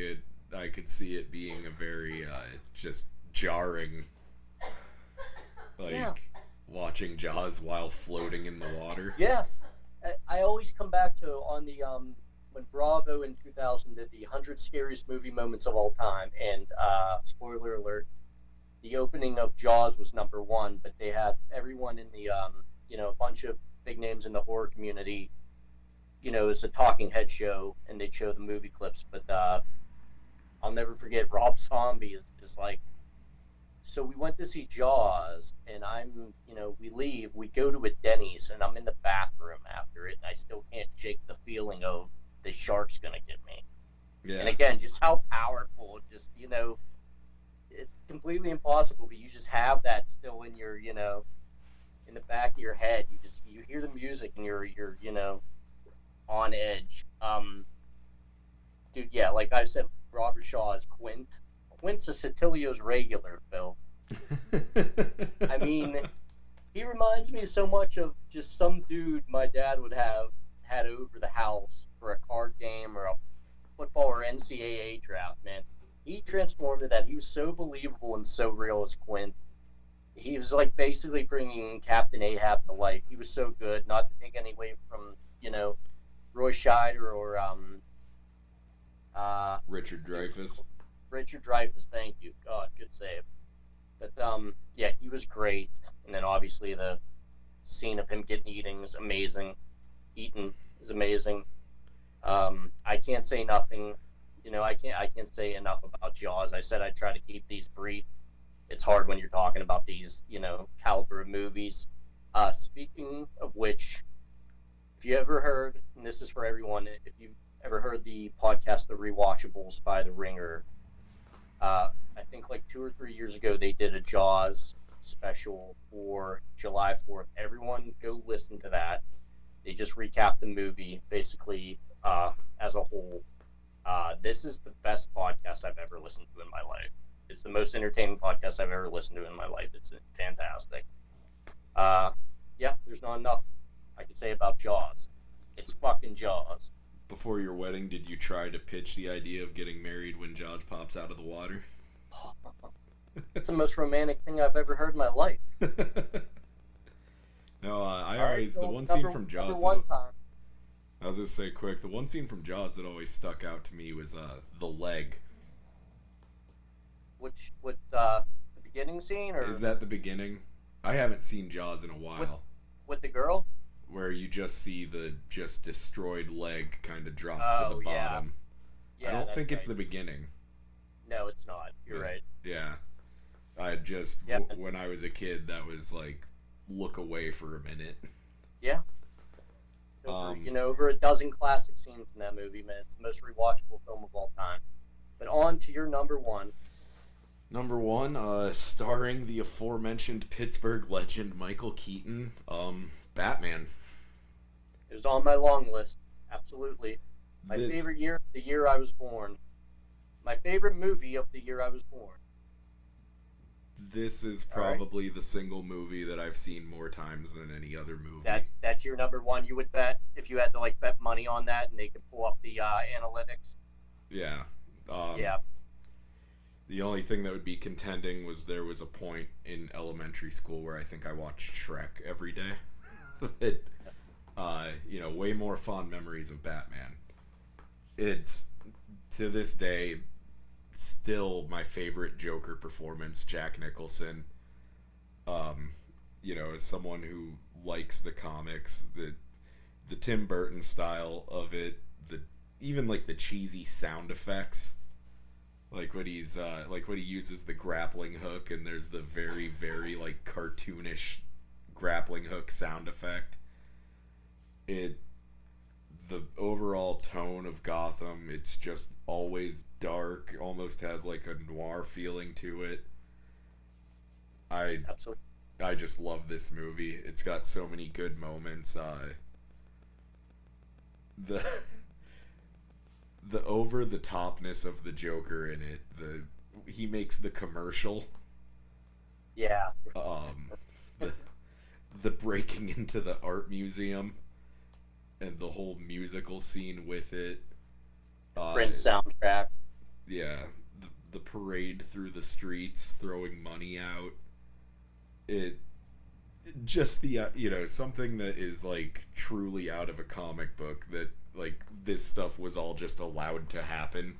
I could see it being a very, just jarring, Yeah, like, watching Jaws while floating in the water. yeah. I always come back to on the when Bravo in 2000 did the 100 scariest movie moments of all time, and spoiler alert, the opening of Jaws was number one, but they had everyone in the a bunch of big names in the horror community. It's a talking head show, and they'd show the movie clips. But I'll never forget Rob Zombie is just like. So we went to see Jaws, and we leave, we go to a Denny's, and I'm in the bathroom after it, and I still can't shake the feeling of the shark's gonna get me. Yeah. And again, just how powerful, just it's completely impossible, but you just have that still in your, in the back of your head. You hear the music, and you're on edge. Dude, yeah, like I said, Robert Shaw is Quint. Quint's a Satilio's regular, Phil. I mean, he reminds me so much of just some dude my dad would have had over the house for a card game or a football or NCAA draft, man. He transformed to that. He was so believable and so real as Quint. He was like basically bringing Captain Ahab to life. He was so good, not to take any away from, Roy Scheider or Richard Dreyfuss. Richard Dreyfuss, thank you. God, good save. But yeah, he was great. And then obviously the scene of him getting eaten is amazing. I can't say nothing. I can't say enough about Jaws. I said I'd try to keep these brief. It's hard when you're talking about these, caliber of movies. Speaking of which, if you ever heard, and this is for everyone, if you've ever heard the podcast The Rewatchables by The Ringer, I think like 2 or 3 years ago they did a Jaws special for July 4th. Everyone go listen to that. They just recapped the movie basically as a whole. This is the best podcast I've ever listened to in my life. It's the most entertaining podcast I've ever listened to in my life. It's fantastic. Yeah, there's not enough I can say about Jaws. It's fucking Jaws. Before your wedding, did you try to pitch the idea of getting married when Jaws pops out of the water? It's the most romantic thing I've ever heard in my life. No, the one scene from Jaws. Number one time. I was gonna say quick. The one scene from Jaws that always stuck out to me was the leg. With the beginning scene, or is that the beginning? I haven't seen Jaws in a while. With the girl? Where you just see the just destroyed leg kind of drop to the bottom. Yeah, I don't think it's the beginning. No, it's not. You're right. Yeah. When I was a kid, that was like, look away for a minute. Yeah. Over a dozen classic scenes in that movie, man. It's the most rewatchable film of all time. But on to your number one. Number one, starring the aforementioned Pittsburgh legend Michael Keaton, Batman. It was on my long list. Absolutely. My favorite year, the year I was born. My favorite movie of the year I was born. This is probably the single movie that I've seen more times than any other movie. That's your number one. You would bet if you had to bet money on that, and they could pull up the analytics. Yeah. Yeah. The only thing that would be contending was there was a point in elementary school where I think I watched Shrek every day. But, way more fond memories of Batman. It's, to this day, still my favorite Joker performance, Jack Nicholson. As someone who likes the comics, the Tim Burton style of it, even the cheesy sound effects. Like when he uses the grappling hook and there's the very, very cartoonish grappling hook sound effect. The overall tone of Gotham, it's just always dark, almost has a noir feeling to it. Absolutely. I just love this movie. It's got so many good moments. The over the topness of the Joker in it. He makes the commercial. Yeah. The breaking into the art museum and the whole musical scene with it. Prince soundtrack. Yeah. The parade through the streets, throwing money out. just the something that is like truly out of a comic book, that like this stuff was all just allowed to happen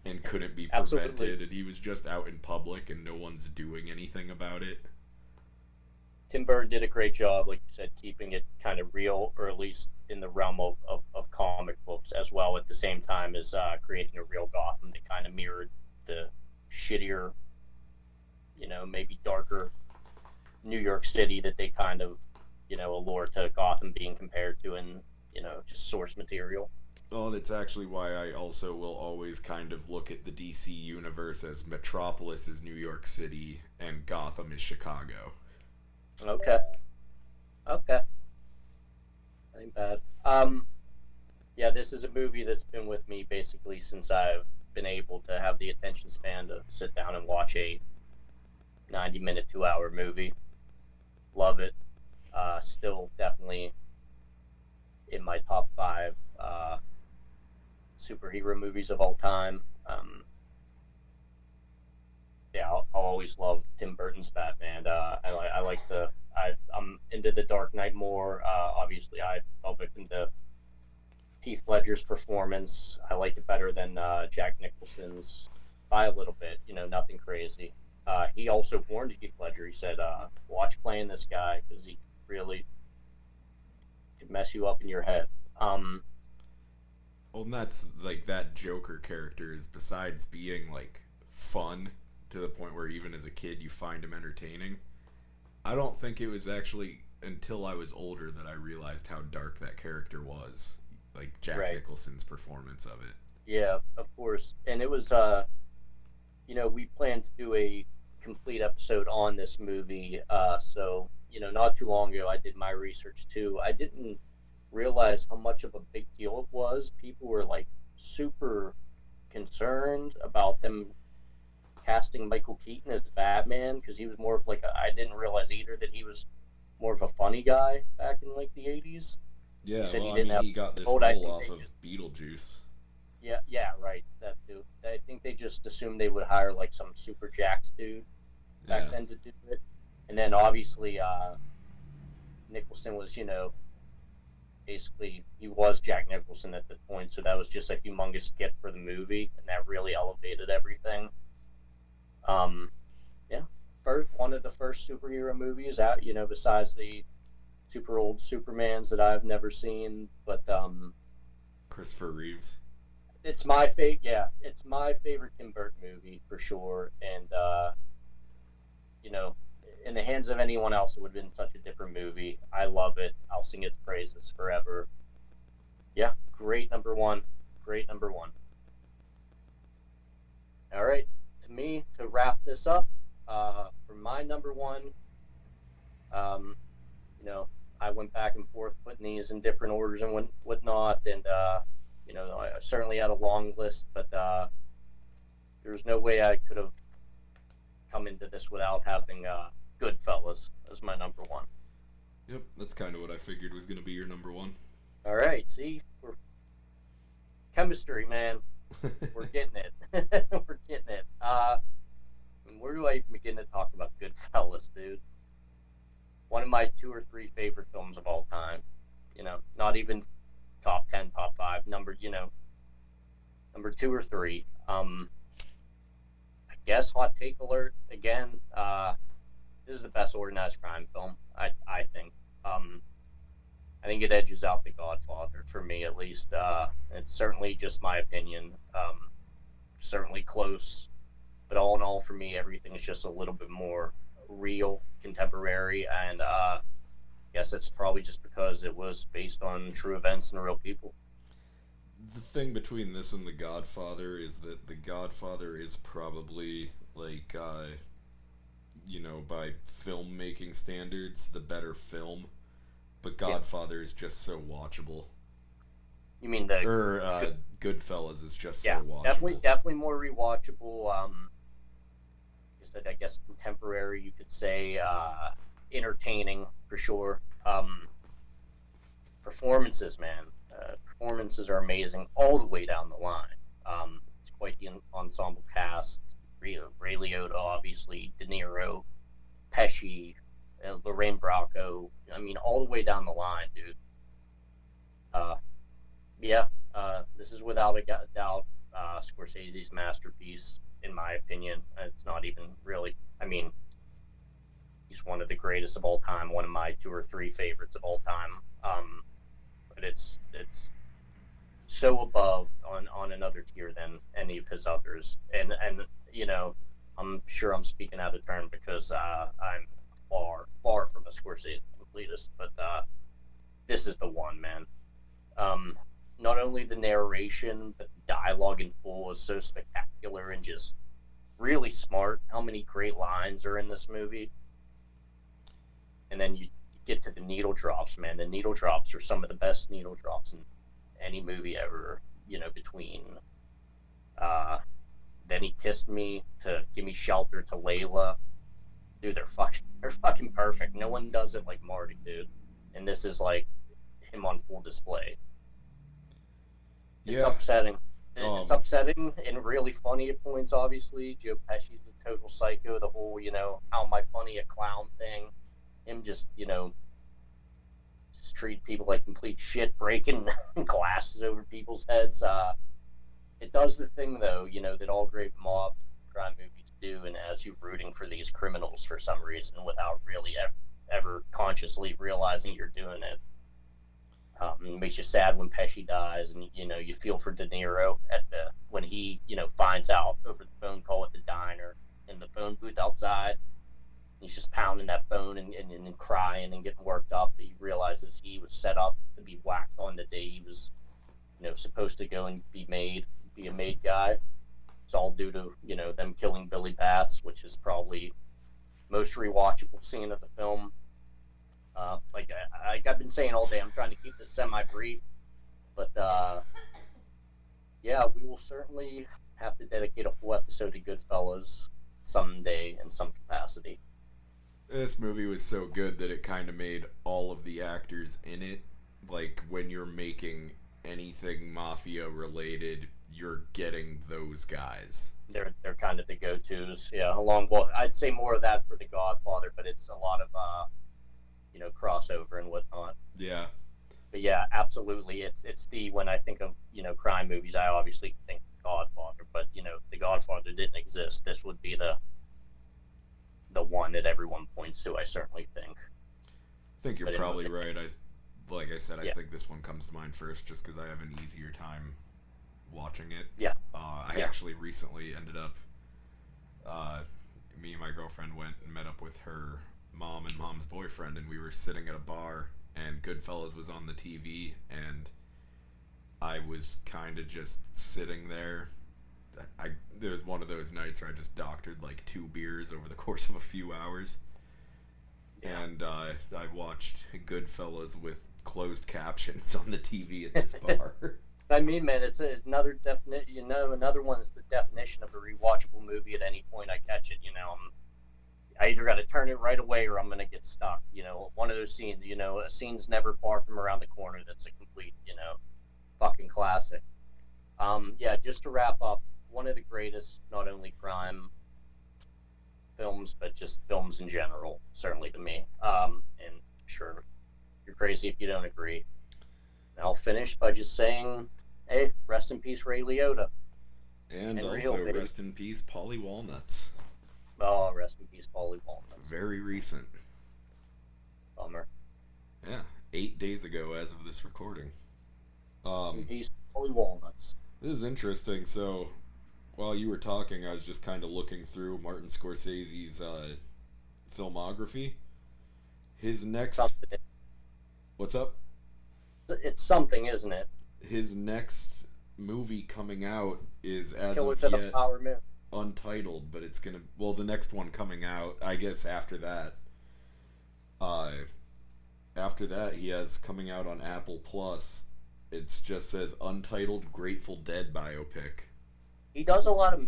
and couldn't be prevented, Absolutely. and he was just out in public and no one's doing anything about it. Tim Burton did a great job, like you said, keeping it kind of real, or at least in the realm of comic books, as well at the same time as creating a real Gotham that kind of mirrored the shittier, maybe darker New York City that they kind of, allure to Gotham being compared to in, just source material. Well, and it's actually why I also will always kind of look at the DC universe as Metropolis is New York City and Gotham is Chicago. Okay. Okay. Ain't bad. Yeah, this is a movie that's been with me basically since I've been able to have the attention span to sit down and watch a 90-minute, 2-hour movie. Love it. Still definitely in my top five superhero movies of all time. Yeah, I'll always love Tim Burton's Batman. I like I'm into the Dark Knight more. Obviously, I fell victim to Heath Ledger's performance. I like it better than Jack Nicholson's by a little bit. Nothing crazy. He also warned Heath Ledger. He said, "Watch playing this guy because he really could mess you up in your head." Well, and that's like that Joker character is, besides being like fun to the point where even as a kid you find him entertaining. I don't think it was actually until I was older that I realized how dark that character was. Like Jack Right. Nicholson's performance of it. Yeah, of course. And it was, we planned to do a complete episode on this movie. So, not too long ago, I did my research too. I didn't realize how much of a big deal it was. People were like super concerned about them casting Michael Keaton as Batman because he was more of like I didn't realize either that he was more of a funny guy back in like the 80s. He Yeah, said well, he I didn't mean, have he got this old. I role think off they of just Beetlejuice. yeah, yeah, right, that too. I think they just assumed they would hire like some super jacked dude back Yeah. then to do it. And then obviously Nicholson was, basically he was Jack Nicholson at the point, so that was just a humongous get for the movie, and that really elevated everything. Um, yeah, first one of the first superhero movies out, besides the super old Supermans that I've never seen, but Christopher Reeves. it's my favorite. Yeah, it's my favorite Tim Burton movie for sure, and you know, in the hands of anyone else, it would have been such a different movie. I love it. I'll sing its praises forever. Yeah, great number one. Great number one. All right, to me, to wrap this up, for my number one, um, you know, I went back and forth putting these in different orders and whatnot, and I certainly had a long list, but there's no way I could have come into this without having Goodfellas as my number one. Yep, that's kind of what I figured was going to be your number one. All right, see, we're chemistry, man. We're getting it. We're getting it. Where do I even begin to talk about Goodfellas, dude? One of my two or three favorite films of all time. Not even top 10, top 5, number 2 or 3. I guess hot take alert again. This is the best organized crime film. I think. I think it edges out The Godfather for me, at least. It's certainly just my opinion. Certainly close, but all in all, for me, everything is just a little bit more real, contemporary, and I guess it's probably just because it was based on true events and real people. The thing between this and The Godfather is that The Godfather is probably like by filmmaking standards the better film, but Yeah. Godfather is just so watchable. You mean the Or Goodfellas is just yeah, so watchable. definitely more rewatchable. I guess contemporary, you could say, entertaining for sure. Performances, man, performances are amazing all the way down the line. It's quite the ensemble cast. Ray Liotta, obviously, De Niro, Pesci, Lorraine Bracco. I mean, all the way down the line, dude. Uh, yeah, this is without a doubt Scorsese's masterpiece, in my opinion. It's not even really. I mean, he's one of the greatest of all time, one of my 2 or 3 favorites of all time. But it's so above on another tier than any of his others. And you know, I'm sure I'm speaking out of turn because I'm far from a Scorsese completist, but this is the one, man. Not only the narration, but the dialogue in full is so spectacular and just really smart. How many great lines are in this movie? And then you get to the needle drops, man. The needle drops are some of the best needle drops in any movie ever. You know, between Then He Kissed Me to Give Me Shelter to Layla. Dude, they're fucking perfect. No one does it like Marty, dude. And this is like him on full display. It's upsetting. It's upsetting and really funny at points, obviously. Joe Pesci's a total psycho. The whole, how am I funny, a clown thing. Him just treat people like complete shit, breaking glasses over people's heads. It does the thing, though, that all great mob crime movies do, and as you rooting for these criminals for some reason without really ever consciously realizing you're doing it. It makes you sad when Pesci dies, and you feel for De Niro when he finds out over the phone call at the diner in the phone booth outside. He's just pounding that phone and crying and getting worked up. He realizes he was set up to be whacked on the day he was supposed to go and be a made guy. It's all due to them killing Billy Batts, which is probably most rewatchable scene of the film. Like I've been saying all day, I'm trying to keep this semi-brief, but yeah, we will certainly have to dedicate a full episode to Goodfellas someday in some capacity. This movie was so good that it kind of made all of the actors in it, like when you're making anything mafia related, you're getting those guys. They're kind of the go-tos, yeah. I'd say more of that for The Godfather, but it's a lot of crossover and whatnot. Yeah. But yeah, absolutely. It's when I think of crime movies, I obviously think Godfather, but The Godfather didn't exist. This would be the one that everyone points to. I certainly think. I think you're probably right. Like I said, I think this one comes to mind first, just because I have an easier time watching it. Yeah. I actually recently ended up. Me and my girlfriend went and met up with her mom and mom's boyfriend, and we were sitting at a bar, and Goodfellas was on the TV, and I was kind of just sitting there. There was one of those nights where I just doctored like 2 beers over the course of a few hours. Yeah. And I watched Goodfellas with closed captions on the TV at this bar. I mean, man, it's another definition. Another one is the definition of a rewatchable movie. At any point I catch it, I either got to turn it right away or I'm going to get stuck. One of those scenes, a scene's never far from around the corner that's a complete, fucking classic. Yeah, just to wrap up, one of the greatest, not only crime films, but just films in general, certainly to me. And I'm sure you're crazy if you don't agree. And I'll finish by just saying, hey, rest in peace, Ray Liotta. And also, rest in peace, Paulie Walnuts. Oh, rest in peace, Paulie Walnuts. Very recent. Bummer. Yeah, 8 days ago as of this recording. Rest in peace, Paulie Walnuts. This is interesting. So, while you were talking, I was just kind of looking through Martin Scorsese's filmography. His next... Something. What's up? It's something, isn't it? His next movie coming out is as Killers of of yet the Flower Moon. Untitled, but it's gonna... Well, the next one coming out, I guess after that. After that, he has coming out on Apple Plus. It just says Untitled Grateful Dead biopic. He does a lot of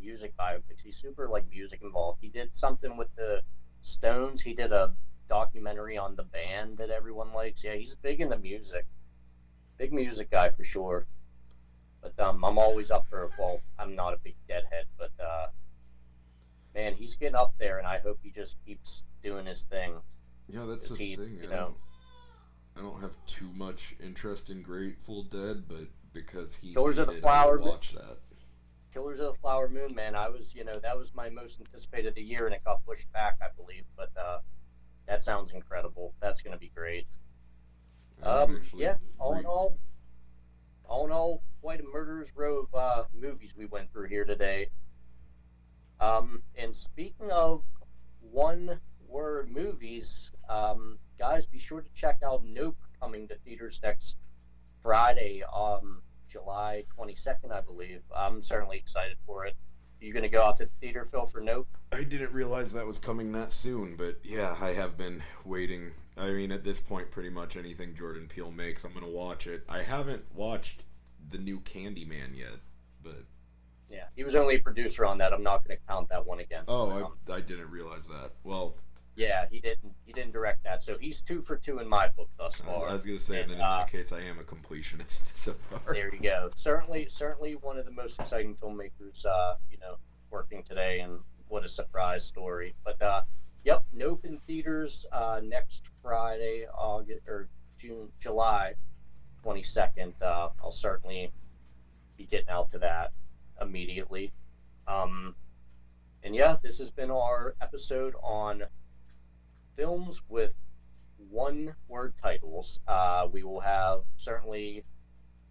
music biopics. He's super music involved. He did something with the Stones. He did a documentary on the band that everyone likes. Yeah, he's big into music. Big music guy for sure. But I'm always up for. Well, I'm not a big Deadhead, but man, he's getting up there, and I hope he just keeps doing his thing. Yeah, that's the 'Cause he, thing. you know, I don't have too much interest in Grateful Dead, but because he Killers of the made it, I Flower would watch that. Killers of the Flower Moon, man, I was, that was my most anticipated of the year, and it got pushed back, I believe. But that sounds incredible. That's going to be great. I'm actually Yeah, all in all, quite a murderer's row of movies we went through here today. And speaking of one-word movies, guys, be sure to check out Nope coming to theaters next Friday, July 22nd, I believe. I'm certainly excited for it. Are you going to go out to the theater, Phil, for Nope? I didn't realize that was coming that soon, but yeah, I have been waiting. I mean, at this point, pretty much anything Jordan Peele makes, I'm gonna watch it. I haven't watched the new Candyman yet, but Yeah, he was only a producer on that. I'm not going to count that one against him. I didn't realize that. Well, Yeah, he didn't direct that, so he's 2 for 2 in my book thus far. I was gonna say, And, then in that case, I am a completionist so far. There you go. Certainly one of the most exciting filmmakers, working today, and what a surprise story. But yep, Nope in theaters next Friday, July 22nd. I'll certainly be getting out to that immediately. And yeah, this has been our episode on films with one-word titles. We will have certainly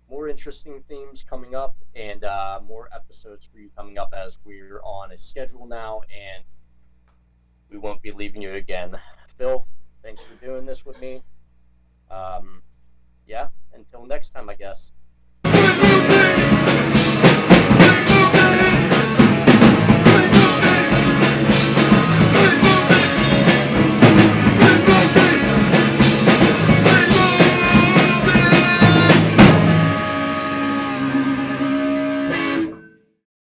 more interesting themes coming up, and more episodes for you coming up as we're on a schedule now, and we won't be leaving you again. Phil, thanks for doing this with me. Yeah, until next time, I guess.